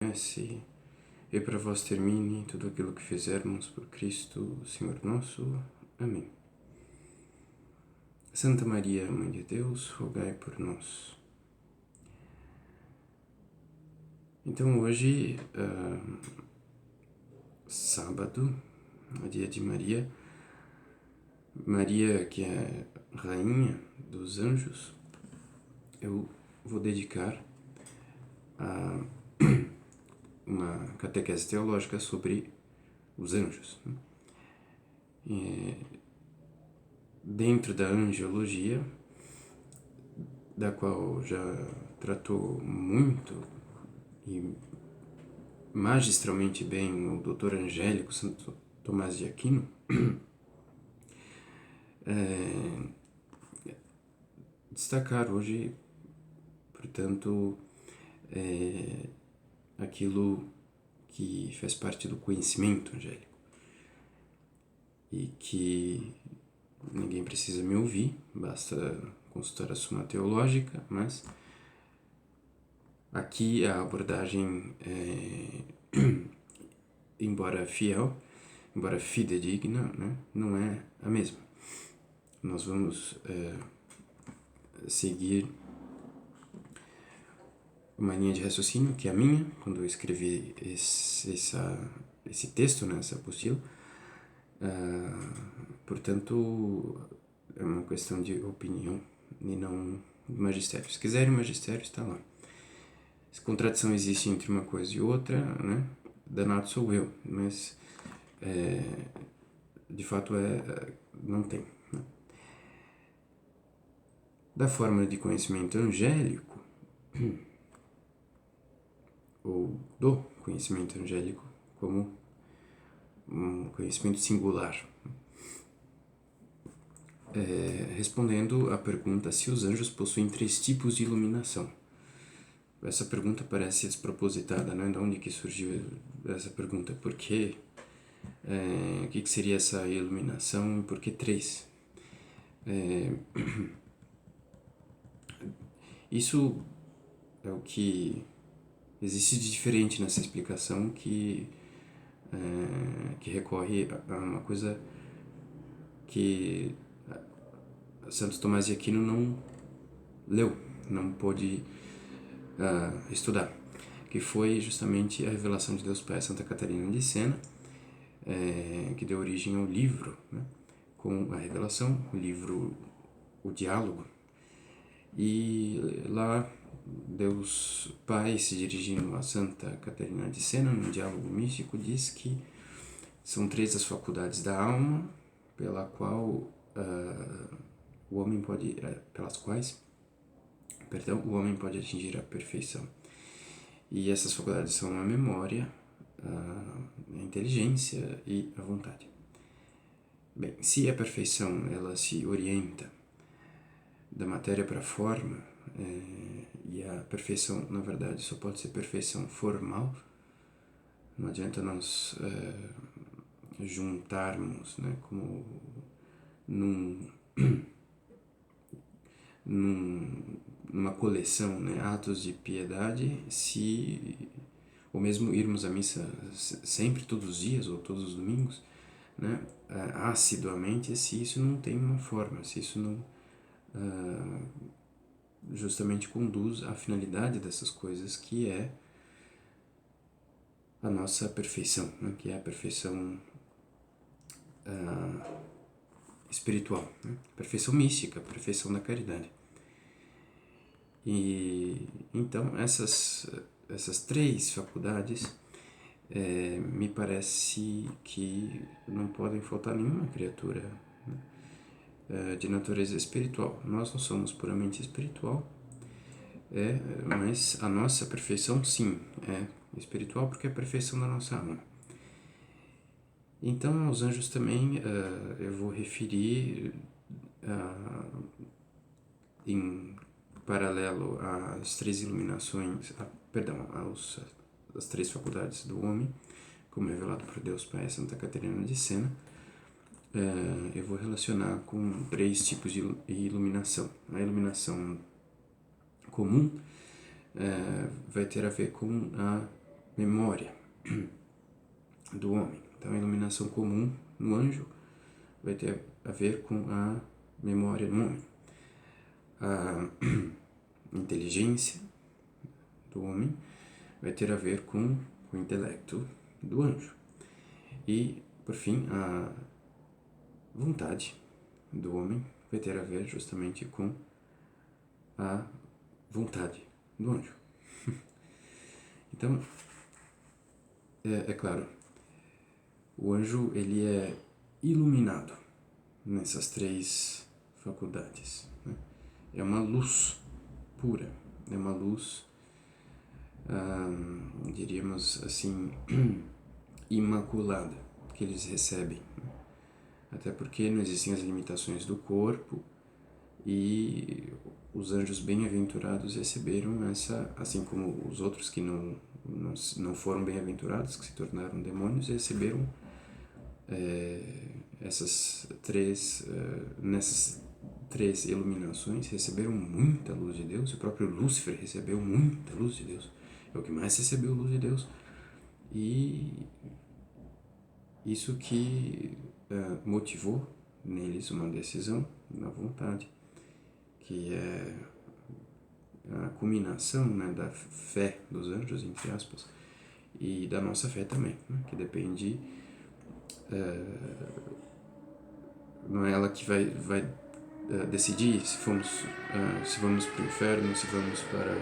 Esse e para vós termine tudo aquilo que fizermos por Cristo, Senhor nosso. Amém. Santa Maria, Mãe de Deus, rogai por nós. Então hoje, sábado, dia de Maria. Maria, que é Rainha dos Anjos, eu vou dedicar a uma catequese teológica sobre os anjos. Dentro da angiologia, da qual já tratou muito e magistralmente bem o Dr. Angélico Santo Tomás de Aquino, destacar hoje, portanto, aquilo que faz parte do conhecimento angélico e que ninguém precisa me ouvir, basta consultar a Suma Teológica, mas aqui a abordagem, embora fiel, embora fidedigna, né, não é a mesma. Nós vamos seguir uma linha de raciocínio que é a minha, quando eu escrevi esse texto, né, essa apostila. Portanto, é uma questão de opinião e não de magistério. Se quiserem, o magistério está lá. Se contradição existe entre uma coisa e outra, né, danado sou eu, mas de fato não tem. Né? Da forma de conhecimento angélico, ou do conhecimento angélico como um conhecimento singular. Respondendo à pergunta se os anjos possuem 3 tipos de iluminação. Essa pergunta parece despropositada, né? De onde que surgiu essa pergunta? Por quê? O que seria essa iluminação e por que 3? Isso é o que existe de diferente nessa explicação que recorre a uma coisa que Santo Tomás de Aquino não leu, não pôde estudar, que foi justamente a revelação de Deus Pai a Santa Catarina de Sena, que deu origem ao livro, né, com a revelação, o livro O Diálogo. E lá Deus Pai, se dirigindo a Santa Catarina de Sena, no diálogo místico, diz que são 3 as faculdades da alma pela qual o homem pode, pelas quais, o homem pode atingir a perfeição. E essas faculdades são a memória, a inteligência e a vontade. Bem, se a perfeição ela se orienta da matéria para a forma, e a perfeição, na verdade, só pode ser perfeição formal, não adianta nós juntarmos, né, como numa coleção, né, atos de piedade, ou mesmo irmos à missa sempre, todos os dias ou todos os domingos, né, assiduamente, se isso não tem uma forma, se isso não justamente conduz à finalidade dessas coisas, que é a nossa perfeição, né, que é a perfeição espiritual, né, perfeição mística, perfeição da caridade. E então essas 3 faculdades me parece que não podem faltar nenhuma criatura, né, de natureza espiritual. Nós não somos puramente espiritual, mas a nossa perfeição sim é espiritual, porque é a perfeição da nossa alma. Então aos anjos também eu vou referir em paralelo às 3 iluminações, às 3 faculdades do homem, como revelado por Deus Pai a Santa Catarina de Sena, eu vou relacionar com 3 tipos de iluminação. A iluminação comum vai ter a ver com a memória do homem. Então, a iluminação comum no anjo vai ter a ver com a memória do homem. A inteligência do homem vai ter a ver com o intelecto do anjo. E, por fim, a vontade do homem vai ter a ver justamente com a vontade do anjo. Então, é claro, o anjo ele é iluminado nessas três faculdades, né? É uma luz pura, é uma luz, diríamos assim, imaculada que eles recebem, né? Até porque não existem as limitações do corpo e os anjos bem-aventurados receberam essa, assim como os outros que não foram bem-aventurados, que se tornaram demônios, receberam nessas três iluminações, receberam muita luz de Deus. O próprio Lúcifer recebeu muita luz de Deus, é o que mais recebeu luz de Deus, e isso que motivou neles uma decisão na vontade, que é a culminação, né, da fé dos anjos, entre aspas, e da nossa fé também, né, que depende, não é ela que vai decidir se vamos para o inferno, se vamos para,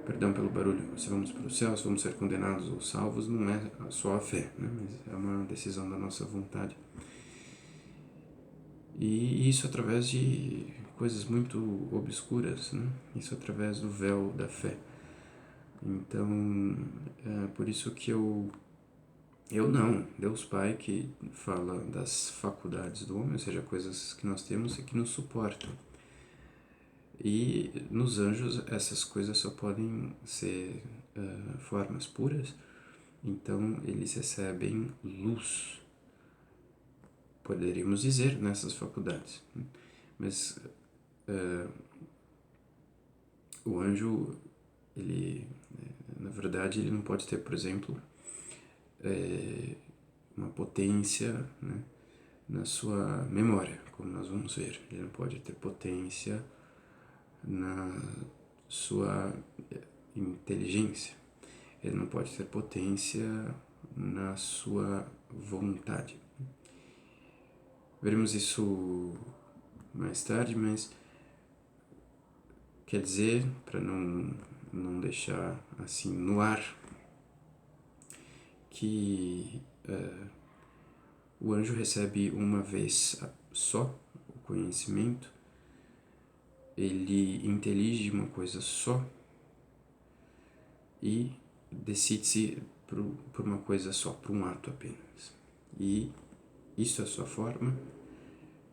perdão pelo barulho, se vamos para o céu, se vamos ser condenados ou salvos. Não é só a fé, né, mas é uma decisão da nossa vontade. E isso através de coisas muito obscuras, né? Isso através do véu da fé. Então, é por isso que eu não, Deus Pai que fala das faculdades do homem, ou seja, coisas que nós temos e que nos suportam. E nos anjos essas coisas só podem ser formas puras, então eles recebem luz, poderíamos dizer, nessas faculdades. Mas o anjo, ele, na verdade, ele não pode ter, por exemplo, uma potência, né, na sua memória, como nós vamos ver. Ele não pode ter potência na sua inteligência. Ele não pode ter potência na sua vontade. Veremos isso mais tarde, mas quer dizer, para não deixar assim no ar, que o anjo recebe uma vez só o conhecimento, ele intelige uma coisa só e decide-se por uma coisa só, por um ato apenas. E isso é a sua forma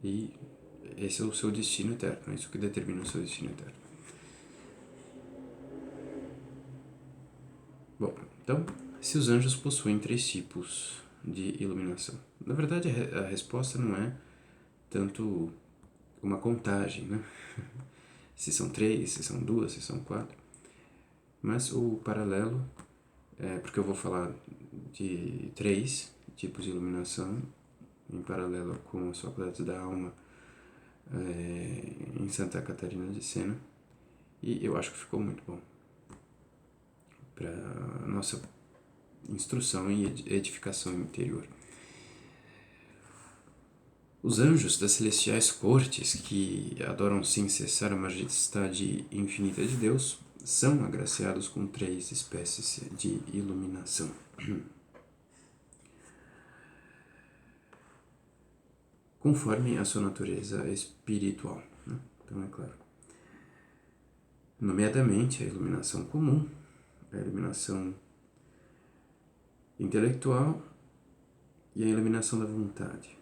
e esse é o seu destino eterno, é isso que determina o seu destino eterno. Bom, então, se os anjos possuem três tipos de iluminação. Na verdade, a resposta não é tanto uma contagem, né? Se são 3, se são 2, se são 4. Mas o paralelo, porque eu vou falar de 3 tipos de iluminação, em paralelo com as faculdades da alma em Santa Catarina de Sena, e eu acho que ficou muito bom para nossa instrução e edificação interior. Os anjos das celestiais cortes, que adoram sem cessar a majestade infinita de Deus, são agraciados com 3 espécies de iluminação. Conforme a sua natureza espiritual, né? Então é claro. Nomeadamente a iluminação comum, a iluminação intelectual e a iluminação da vontade.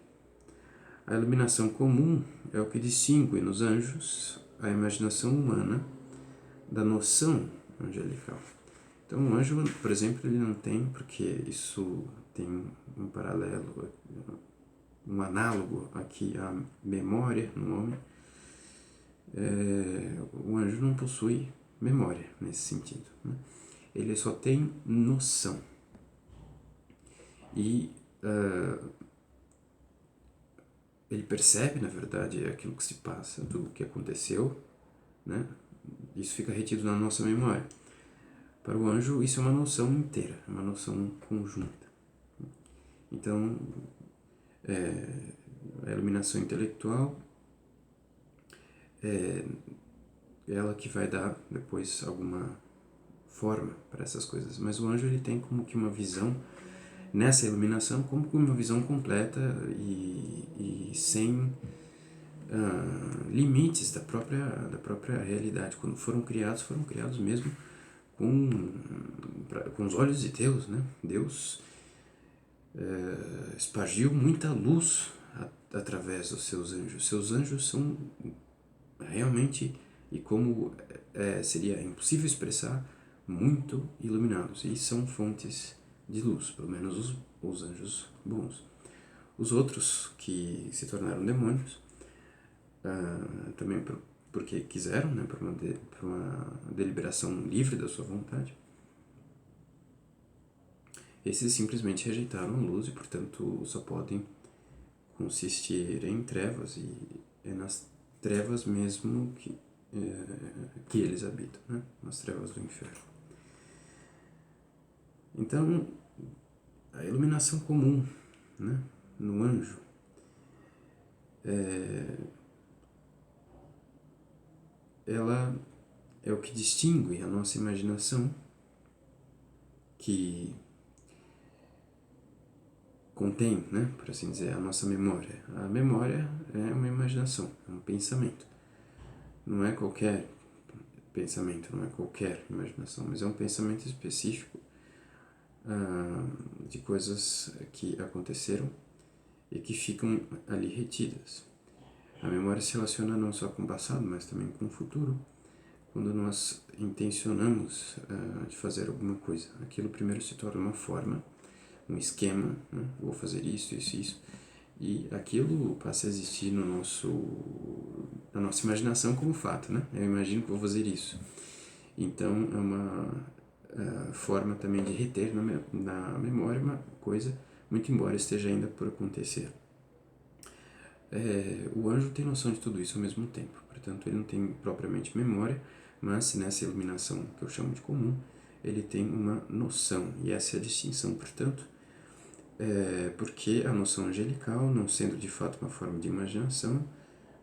A iluminação comum é o que distingue nos anjos a imaginação humana da noção angelical. Então, um anjo, por exemplo, ele não tem, porque isso tem um paralelo, um análogo aqui à memória no homem. O anjo não possui memória nesse sentido, né? ele só tem noção. E ele percebe, na verdade, aquilo que se passa, tudo o que aconteceu, né? Isso fica retido na nossa memória. Para o anjo, isso é uma noção inteira, é uma noção conjunta. Então, a iluminação intelectual é ela que vai dar depois alguma forma para essas coisas. Mas o anjo, ele tem como que uma visão, nessa iluminação, como que uma visão completa e sem limites da própria realidade. Quando foram criados mesmo com os olhos de Deus, né? Deus espargiu muita luz através dos seus anjos. Seus anjos são realmente, e como seria impossível expressar, muito iluminados. E são fontes de luz, pelo menos os anjos bons. Os outros que se tornaram demônios, também porque quiseram, né, por uma deliberação livre da sua vontade, esses simplesmente rejeitaram a luz e, portanto, só podem consistir em trevas, e é nas trevas mesmo que eles habitam, né? Nas trevas do inferno. Então, a iluminação comum, né, no anjo ela é o que distingue a nossa imaginação, que contém, né, por assim dizer, a nossa memória. A memória é uma imaginação, é um pensamento. Não é qualquer pensamento, não é qualquer imaginação, mas é um pensamento específico de coisas que aconteceram e que ficam ali retidas. A memória se relaciona não só com o passado, mas também com o futuro. Quando nós intencionamos de fazer alguma coisa, aquilo primeiro se torna uma forma, um esquema, né? Vou fazer isso, e aquilo passa a existir na nossa imaginação como fato, né? Eu imagino que vou fazer isso. Então, é uma forma também de reter na memória uma coisa, muito embora esteja ainda por acontecer. O anjo tem noção de tudo isso ao mesmo tempo, portanto, ele não tem propriamente memória, mas nessa iluminação que eu chamo de comum, ele tem uma noção, e essa é a distinção, portanto, porque a noção angelical, não sendo de fato uma forma de imaginação,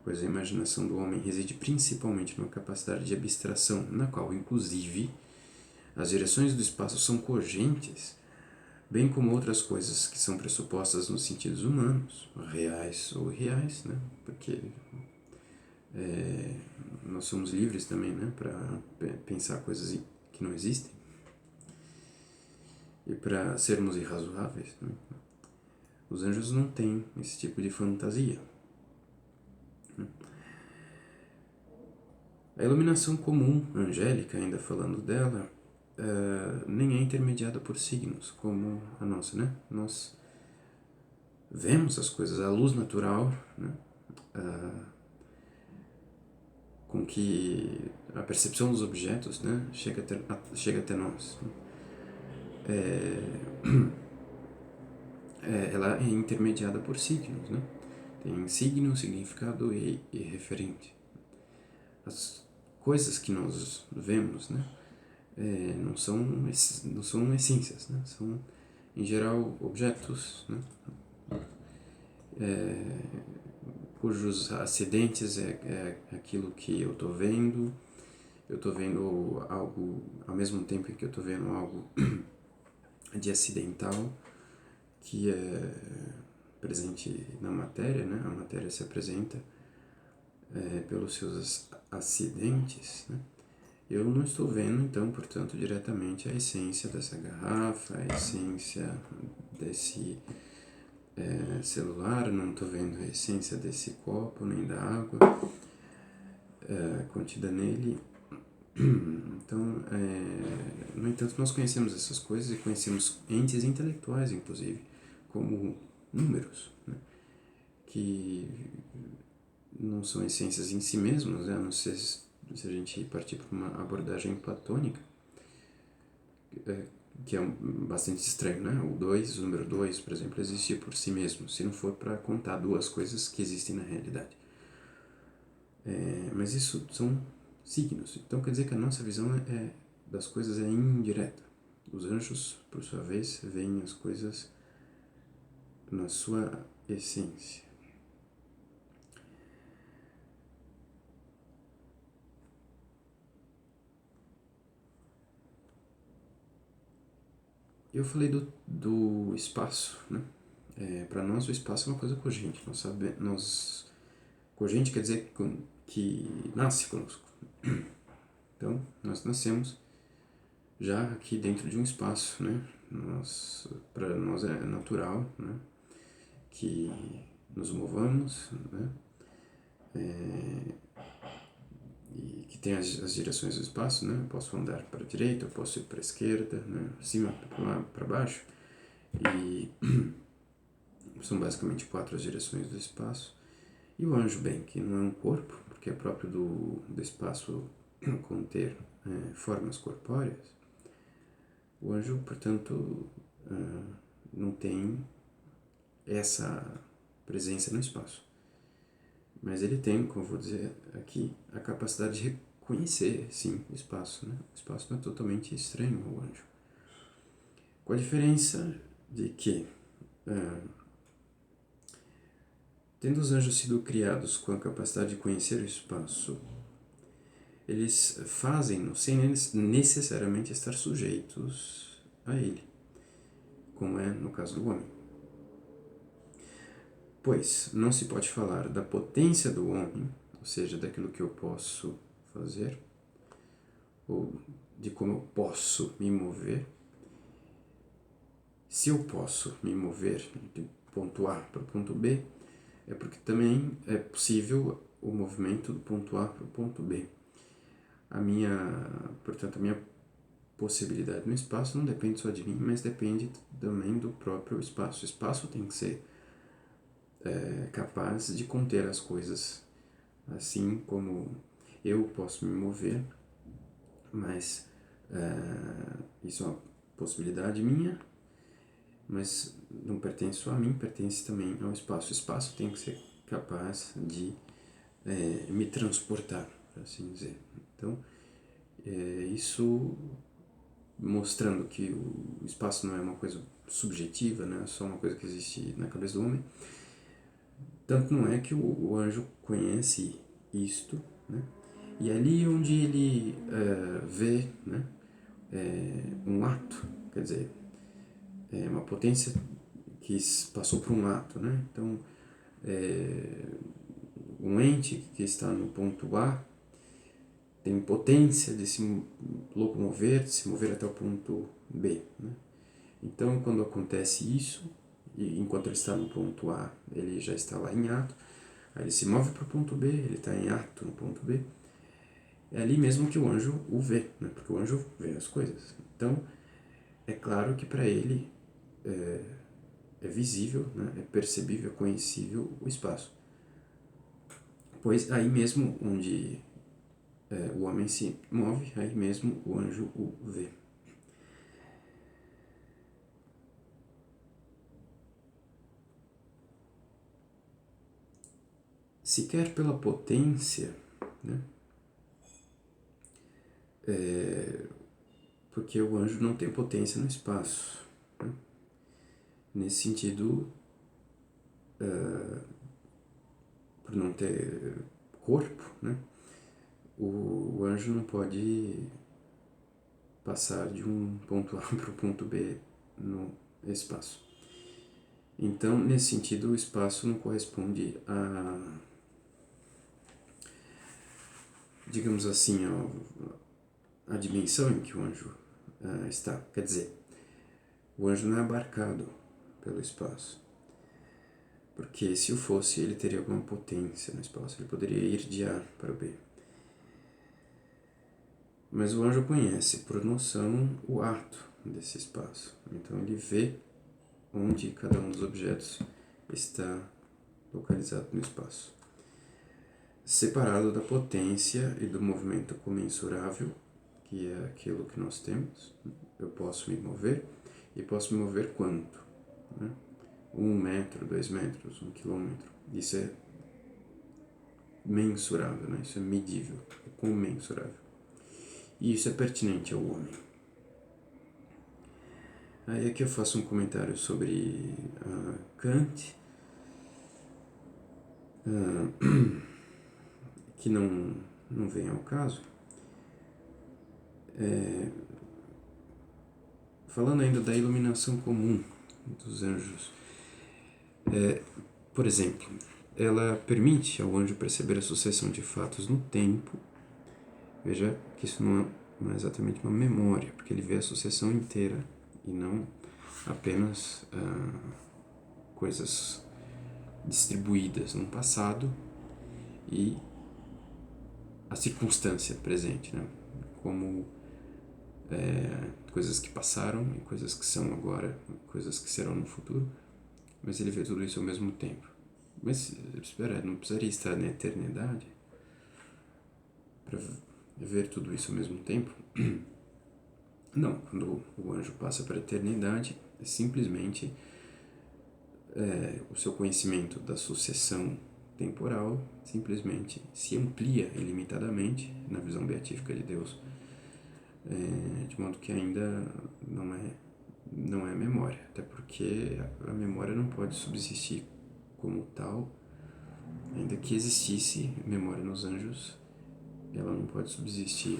pois a imaginação do homem reside principalmente numa capacidade de abstração, na qual, inclusive, as direções do espaço são cogentes, bem como outras coisas que são pressupostas nos sentidos humanos, reais ou irreais, né? Porque nós somos livres também, né, para pensar coisas que não existem e para sermos irrazoáveis, né? Os anjos não têm esse tipo de fantasia. A iluminação comum, angélica, ainda falando dela, nem é intermediada por signos, como a nossa, né? Nós vemos as coisas, a luz natural, né? Com que a percepção dos objetos, né, chega até nós. Ela é intermediada por signos, né? Tem signo, significado e referente. As coisas que nós vemos, né, não são essências, né? São, em geral, objetos, né, cujos acidentes é aquilo que eu estou vendo. Eu estou vendo algo, ao mesmo tempo que eu estou vendo algo de acidental, que é presente na matéria, né? A matéria se apresenta pelos seus acidentes, né? Eu não estou vendo, então, portanto, diretamente a essência dessa garrafa, a essência desse celular, não estou vendo a essência desse copo, nem da água contida nele. Então, no entanto, nós conhecemos essas coisas e conhecemos entes intelectuais, inclusive, como números, né? Que não são essências em si mesmas, né? A não ser se a gente partir para uma abordagem platônica, que é bastante estranho, né? O número 2, por exemplo, existe por si mesmo, se não for para contar duas coisas que existem na realidade. Mas isso são signos, então quer dizer que a nossa visão das coisas é indireta. Os anjos, por sua vez, veem as coisas na sua essência. Eu falei do espaço, né? Para nós o espaço é uma coisa cogente. Cogente quer dizer que nasce conosco. Então, nós nascemos já aqui dentro de um espaço, né? Para nós é natural, né? Que nos movamos, né? E que tem as direções do espaço, né? Eu posso andar para a direita, eu posso ir para a esquerda, né? Cima, para baixo. E são basicamente 4 as direções do espaço. E o anjo, bem, que não é um corpo, porque é próprio do espaço conter formas corpóreas, o anjo, portanto, não tem essa presença no espaço. Mas ele tem, como vou dizer aqui, a capacidade de reconhecer, sim, o espaço. Né? O espaço não é totalmente estranho ao anjo. Com a diferença de que, tendo os anjos sido criados com a capacidade de conhecer o espaço, eles fazem-no sem necessariamente estar sujeitos a ele, como é no caso do homem. Pois não se pode falar da potência do homem, ou seja, daquilo que eu posso fazer, ou de como eu posso me mover. Se eu posso me mover de ponto A para o ponto B, é porque também é possível o movimento do ponto A para o ponto B. Portanto, a minha possibilidade no espaço não depende só de mim, mas depende também do próprio espaço. O espaço tem que ser capaz de conter as coisas, assim como eu posso me mover, mas isso é uma possibilidade minha, mas não pertence só a mim, pertence também ao espaço. O espaço tem que ser capaz de me transportar, por assim dizer. Então, isso mostrando que o espaço não é uma coisa subjetiva, né? É só uma coisa que existe na cabeça do homem. Tanto não é que o anjo conhece isto, né? E ali onde ele vê, né, um ato, quer dizer, uma potência que passou por um ato, né? Então, um ente que está no ponto A tem potência de se locomover, de se mover até o ponto B, né? Então, quando acontece isso, e enquanto ele está no ponto A, ele já está lá em ato, aí ele se move para o ponto B, ele está em ato no ponto B, é ali mesmo que o anjo o vê, né? Porque o anjo vê as coisas. Então, é claro que para ele é visível, né? É percebível, é conhecível o espaço. Pois aí mesmo onde o homem se move, aí mesmo o anjo o vê. Se quer pela potência, né? Porque o anjo não tem potência no espaço, né? Nesse sentido, por não ter corpo, né? O anjo não pode passar de um ponto A para o ponto B no espaço. Então, nesse sentido, o espaço não corresponde digamos assim, a dimensão em que o anjo está. Quer dizer, o anjo não é abarcado pelo espaço. Porque se o fosse, ele teria alguma potência no espaço. Ele poderia ir de A para o B. Mas o anjo conhece, por noção, o ato desse espaço. Então ele vê onde cada um dos objetos está localizado no espaço. Separado da potência e do movimento comensurável que é aquilo que nós temos. Eu posso me mover, e posso me mover quanto? Né? 1 metro, 2 metros, 1 quilômetro. Isso é mensurável, né? Isso é medível, é comensurável. E isso é pertinente ao homem. Aí aqui eu faço um comentário sobre Kant, que não vem ao caso. Falando ainda da iluminação comum dos anjos, por exemplo, ela permite ao anjo perceber a sucessão de fatos no tempo. Veja que isso não é exatamente uma memória, porque ele vê a sucessão inteira e não apenas coisas distribuídas no passado e a circunstância presente, né? Como coisas que passaram e coisas que são agora, coisas que serão no futuro, mas ele vê tudo isso ao mesmo tempo. Mas, espera, não precisaria estar na eternidade para ver tudo isso ao mesmo tempo? Não, quando o anjo passa para a eternidade, é simplesmente o seu conhecimento da sucessão temporal simplesmente se amplia ilimitadamente na visão beatífica de Deus, de modo que ainda não é memória, até porque a memória não pode subsistir como tal. Ainda que existisse memória nos anjos, ela não pode subsistir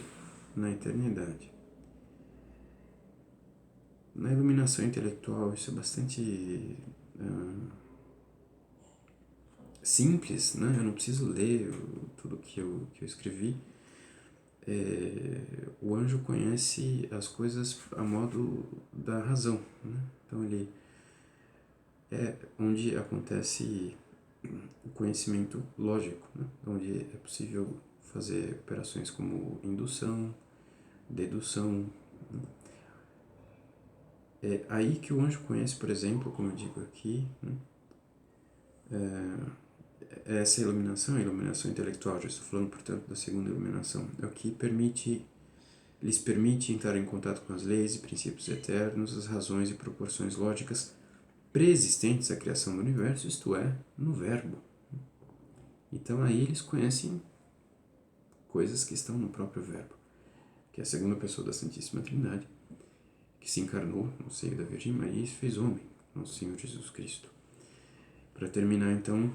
na eternidade. Na iluminação intelectual isso é bastante simples, né? Eu não preciso ler tudo que eu escrevi. O anjo conhece as coisas a modo da razão, né? Então ele é onde acontece o conhecimento lógico, né? Onde é possível fazer operações como indução, dedução, né? É aí que o anjo conhece, por exemplo, como eu digo aqui, né? Essa iluminação, a iluminação intelectual, já estou falando, portanto, da segunda iluminação, é o que lhes permite entrar em contato com as leis e princípios eternos, as razões e proporções lógicas pré-existentes à criação do universo, isto é, no Verbo. Então aí eles conhecem coisas que estão no próprio Verbo, que é a segunda pessoa da Santíssima Trindade, que se encarnou no seio da Virgem Maria e se fez homem, nosso Senhor Jesus Cristo. Para terminar, então,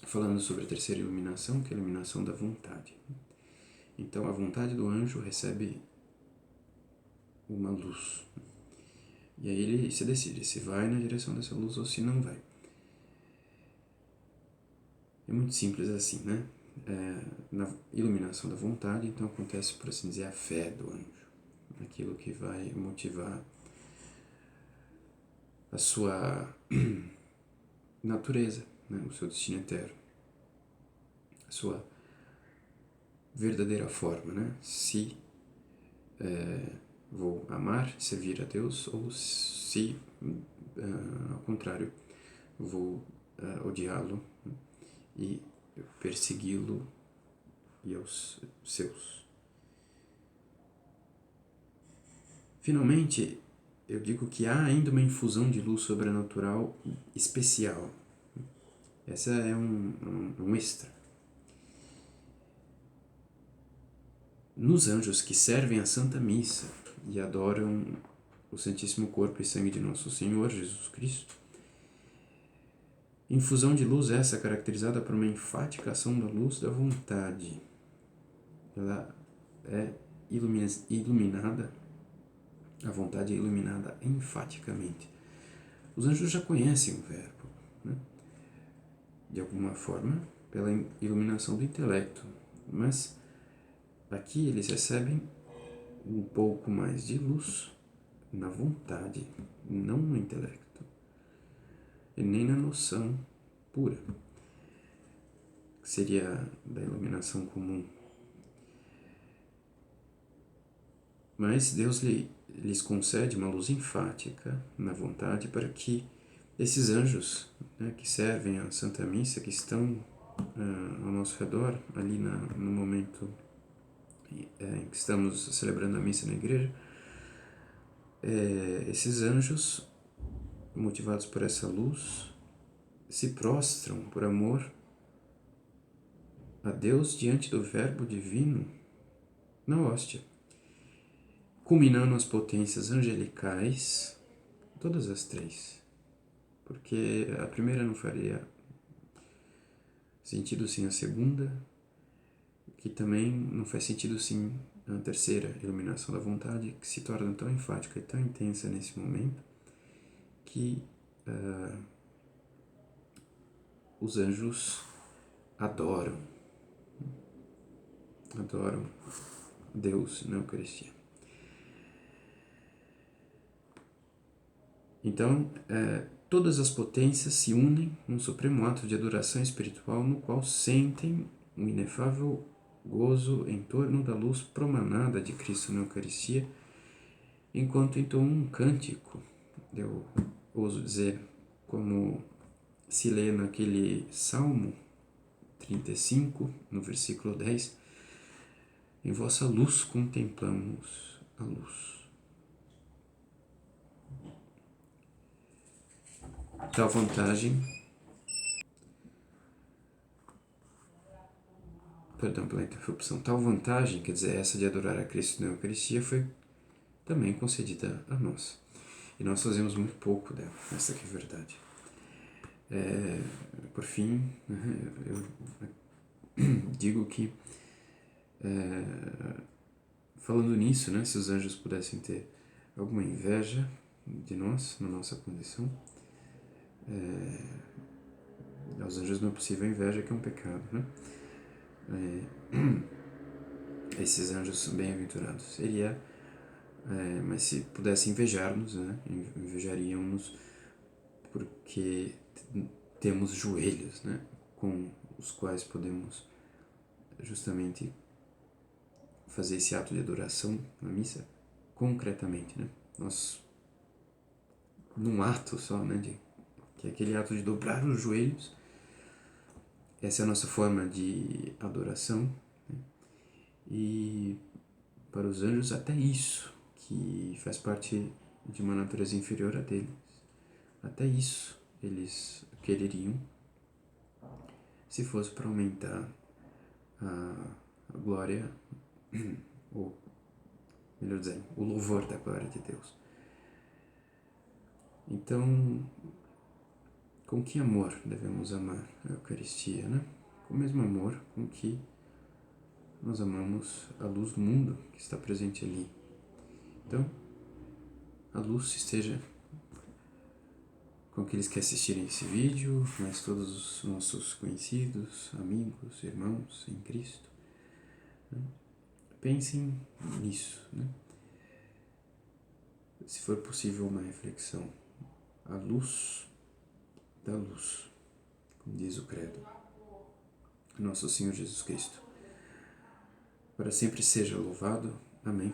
falando sobre a terceira iluminação, que é a iluminação da vontade. Então, a vontade do anjo recebe uma luz. E aí ele se decide se vai na direção dessa luz ou se não vai. É muito simples assim, né? Na iluminação da vontade, então acontece, por assim dizer, a fé do anjo. Aquilo que vai motivar a sua natureza, né? O seu destino eterno. A sua verdadeira forma, né? Se vou amar, servir a Deus, ou se, ao contrário, vou odiá-lo e persegui-lo e aos seus. Finalmente, eu digo que há ainda uma infusão de luz sobrenatural especial. Essa é um extra. Nos anjos que servem a Santa Missa e adoram o Santíssimo Corpo e Sangue de Nosso Senhor Jesus Cristo, infusão de luz essa caracterizada por uma enfática ação da luz da vontade. Ela é iluminada, a vontade é iluminada enfaticamente. Os anjos já conhecem o Verbo, né? De alguma forma, pela iluminação do intelecto, mas aqui eles recebem um pouco mais de luz na vontade, não no intelecto, e nem na noção pura, que seria da iluminação comum. Mas Deus lhes concede uma luz enfática na vontade para que esses anjos, né, que servem a Santa Missa, que estão ao nosso redor, ali no momento em que estamos celebrando a missa na igreja, esses anjos, motivados por essa luz, se prostram por amor a Deus diante do Verbo divino na hóstia, culminando as potências angelicais, todas as três, porque a primeira não faria sentido sem a segunda, que também não faz sentido sem a terceira, iluminação da vontade, que se torna tão enfática e tão intensa nesse momento, que os anjos adoram Deus na Eucaristia. Então, todas as potências se unem num supremo ato de adoração espiritual no qual sentem um inefável gozo em torno da luz promanada de Cristo na Eucaristia, enquanto entoam um cântico, eu ouso dizer, como se lê naquele Salmo 35, no versículo 10, em vossa luz contemplamos a luz. Tal vantagem, perdão pela interrupção, tal vantagem, quer dizer, essa de adorar a Cristo na Eucaristia, foi também concedida a nós. E nós fazemos muito pouco dela, essa que é a verdade. Por fim, eu digo que, falando nisso, né, se os anjos pudessem ter alguma inveja de nós, na nossa condição, aos anjos não é possível a inveja, que é um pecado, né? Esses anjos são bem-aventurados. Seria, mas se pudesse invejar-nos, né, invejariam-nos porque temos joelhos, né, com os quais podemos justamente fazer esse ato de adoração na missa concretamente, né? Nós, num ato só, né, que é aquele ato de dobrar os joelhos, essa é a nossa forma de adoração, né? E para os anjos até isso, que faz parte de uma natureza inferior a deles, até isso eles quereriam, se fosse para aumentar a glória, ou melhor dizendo, o louvor da glória de Deus. Então, com que amor devemos amar a Eucaristia, né? Com o mesmo amor com que nós amamos a luz do mundo que está presente ali. Então, a luz esteja com aqueles que assistirem esse vídeo, mas todos os nossos conhecidos, amigos, irmãos em Cristo, né? Pensem nisso, né? Se for possível uma reflexão, a luz da luz, como diz o credo, nosso Senhor Jesus Cristo. Para sempre seja louvado. Amém.